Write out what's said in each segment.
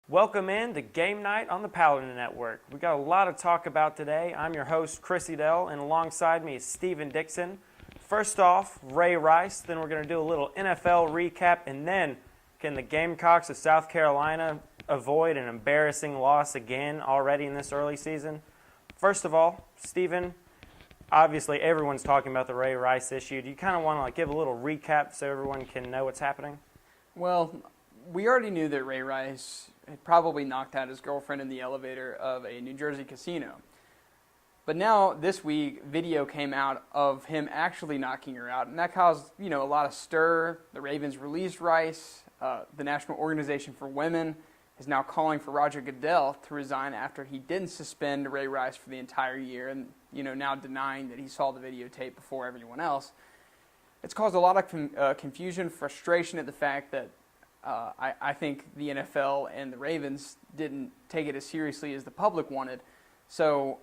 Welcome in to Game Night on the Paladin Network. We got a lot of talk about today. I'm your host, Chris Edel, and alongside me is Steven Dixon. First off, Ray Rice, then we're going to do a little NFL recap, and then can the Gamecocks of South Carolina avoid an embarrassing loss again already in this early season? First of all, Steven, obviously everyone's talking about the Ray Rice issue. Do you kind of want to give a little recap so everyone can know what's happening? Well, we already knew that Ray Rice had probably knocked out his girlfriend in the elevator of a New Jersey casino. But now, this week, video came out of him actually knocking her out, and that caused, a lot of stir. The Ravens released Rice. The National Organization for Women is now calling for Roger Goodell to resign after he didn't suspend Ray Rice for the entire year, and, now denying that he saw the videotape before everyone else. It's caused a lot of confusion, frustration at the fact that I think the NFL and the Ravens didn't take it as seriously as the public wanted. So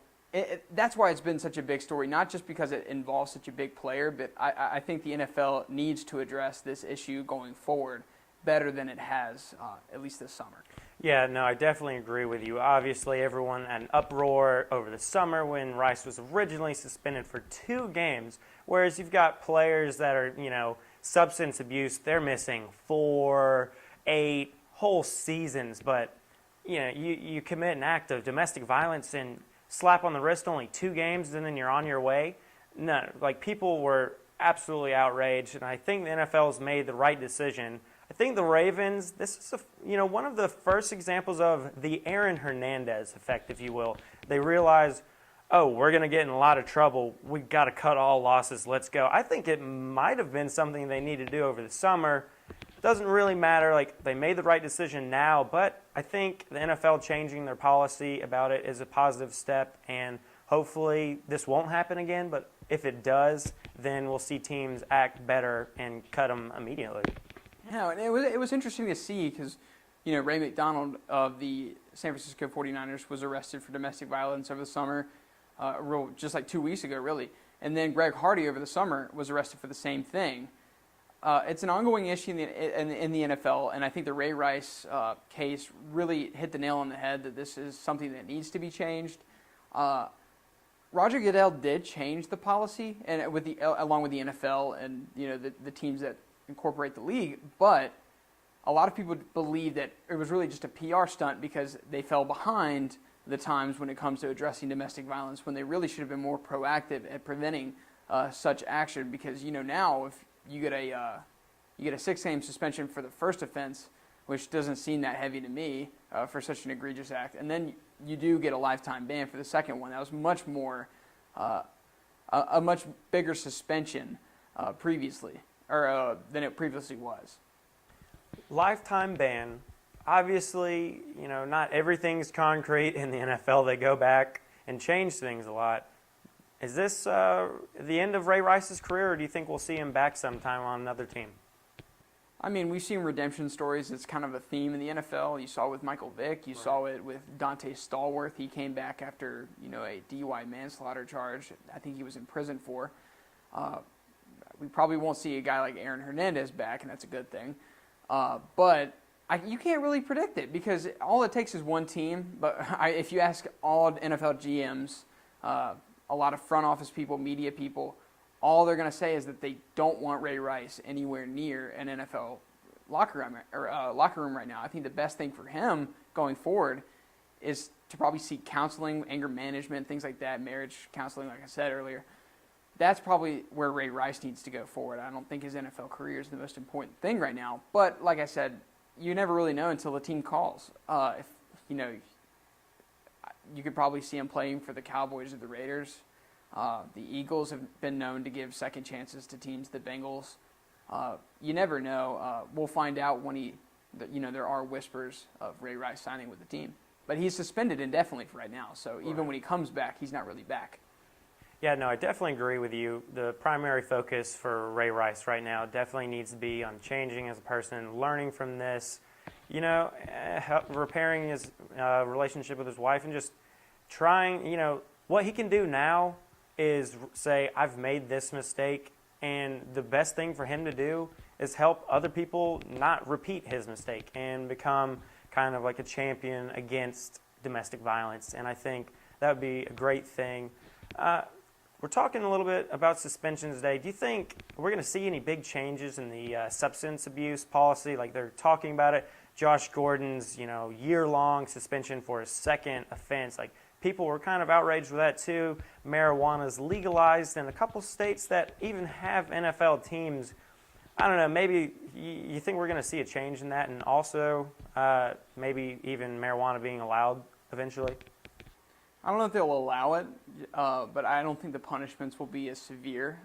that's why it's been such a big story, not just because it involves such a big player, but I think the NFL needs to address this issue going forward better than it has, at least this summer. Yeah, no, I definitely agree with you. Obviously, everyone had an uproar over the summer when Rice was originally suspended for 2 games, whereas you've got players that are, substance abuse, they're missing 4, 8 whole seasons, but you commit an act of domestic violence and slap on the wrist only 2 games and then you're on your way. No, people were absolutely outraged, and I think the NFL's made the right decision. I think the Ravens, this is one of the first examples of the Aaron Hernandez effect, if you will. They realize, oh, we're going to get in a lot of trouble. We've got to cut all losses. Let's go. I think it might have been something they need to do over the summer. Doesn't really matter. They made the right decision now, but I think the NFL changing their policy about it is a positive step, and hopefully this won't happen again, but if it does, then we'll see teams act better and cut them immediately. Yeah, and it was interesting to see because, Ray McDonald of the San Francisco 49ers was arrested for domestic violence over the summer, just 2 weeks ago, really. And then Greg Hardy over the summer was arrested for the same thing. It's an ongoing issue in the NFL, and I think the Ray Rice case really hit the nail on the head that this is something that needs to be changed. Roger Goodell did change the policy, and along with the NFL and the teams that incorporate the league, but a lot of people believe that it was really just a PR stunt because they fell behind the times when it comes to addressing domestic violence, when they really should have been more proactive at preventing such action. Because now if you get a 6-game suspension for the first offense, which doesn't seem that heavy to me for such an egregious act, and then you do get a lifetime ban for the second one. That was much more a much bigger suspension previously. Than it previously was. Lifetime ban. Obviously, not everything's concrete in the NFL. They go back and change things a lot. Is this the end of Ray Rice's career, or do you think we'll see him back sometime on another team? I mean, we've seen redemption stories. It's kind of a theme in the NFL. You saw it with Michael Vick. You saw it with Dante Stallworth. He came back after, a DUI manslaughter charge I think he was in prison for. We probably won't see a guy like Aaron Hernandez back, and that's a good thing. But you can't really predict it because all it takes is one team. But if you ask all NFL GMs, a lot of front office people, media people, all they're going to say is that they don't want Ray Rice anywhere near an NFL locker room right now. I think the best thing for him going forward is to probably seek counseling, anger management, things like that, marriage counseling, like I said earlier. That's probably where Ray Rice needs to go forward. I don't think his NFL career is the most important thing right now. But like I said, you never really know until the team calls. You could probably see him playing for the Cowboys or the Raiders. The Eagles have been known to give second chances to teams. The Bengals. You never know. We'll find out when there are whispers of Ray Rice signing with the team. But he's suspended indefinitely for right now. So even when he comes back, he's not really back. Yeah, no, I definitely agree with you. The primary focus for Ray Rice right now definitely needs to be on changing as a person, learning from this, repairing his relationship with his wife, and just trying, what he can do now is say, I've made this mistake, and the best thing for him to do is help other people not repeat his mistake and become kind of like a champion against domestic violence, and I think that would be a great thing. We're talking a little bit about suspensions today. Do you think we're going to see any big changes in the substance abuse policy? Like they're talking about it. Josh Gordon's, year-long suspension for his second offense. Like people were kind of outraged with that too. Marijuana's legalized in a couple states that even have NFL teams. I don't know. Maybe you think we're going to see a change in that, and also maybe even marijuana being allowed eventually. I don't know if they'll allow it, but I don't think the punishments will be as severe.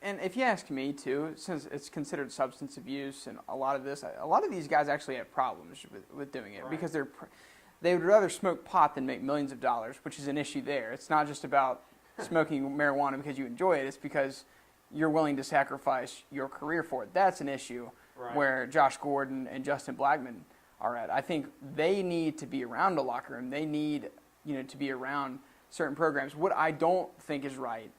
And if you ask me too, since it's considered substance abuse and a lot of these guys actually have problems with doing it because they would rather smoke pot than make millions of dollars, which is an issue there. It's not just about smoking marijuana because you enjoy it. It's because you're willing to sacrifice your career for it. That's an issue where Josh Gordon and Justin Blackmon are at. I think they need to be around a locker room. They need to be around certain programs. What I don't think is right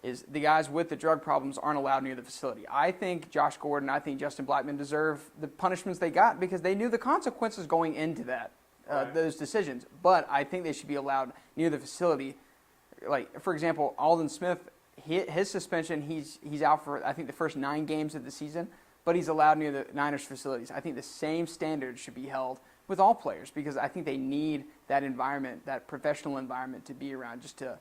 is the guys with the drug problems aren't allowed near the facility. I think Josh Gordon, I think Justin Blackmon deserve the punishments they got because they knew the consequences going into that, those decisions. But I think they should be allowed near the facility. Like, for example, Aldon Smith, his suspension, he's out for, I think, the first 9 games of the season, but he's allowed near the Niners facilities. I think the same standards should be held with all players because I think they need that environment, that professional environment to be around just to,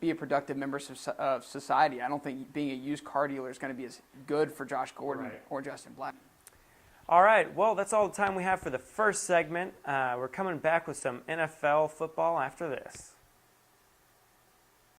be a productive member of society. I don't think being a used car dealer is going to be as good for Josh Gordon or Justin Blackmon. All right, well, that's all the time we have for the first segment. We're coming back with some NFL football after this.